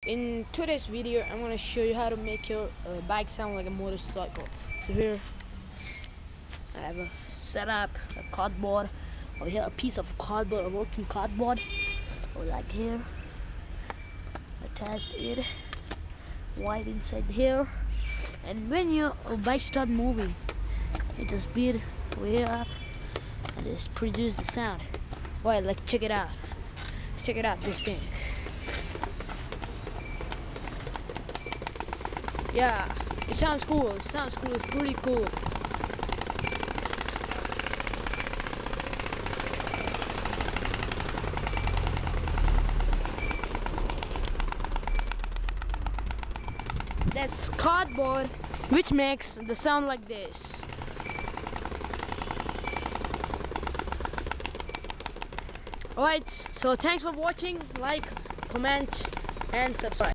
In today's video, I'm gonna show you how to make your bike sound like a motorcycle. So here, I have a setup, a cardboard. Over here, a piece of cardboard, a working cardboard. Or like here, attached it, white inside here. And when your bike start moving, it just speed way up and just produce the sound. Alright, like check it out. Check it out, this thing. Yeah, it sounds cool. It sounds cool. It's pretty cool. That's cardboard, which makes the sound like this. Alright, so thanks for watching. Like, comment, and subscribe.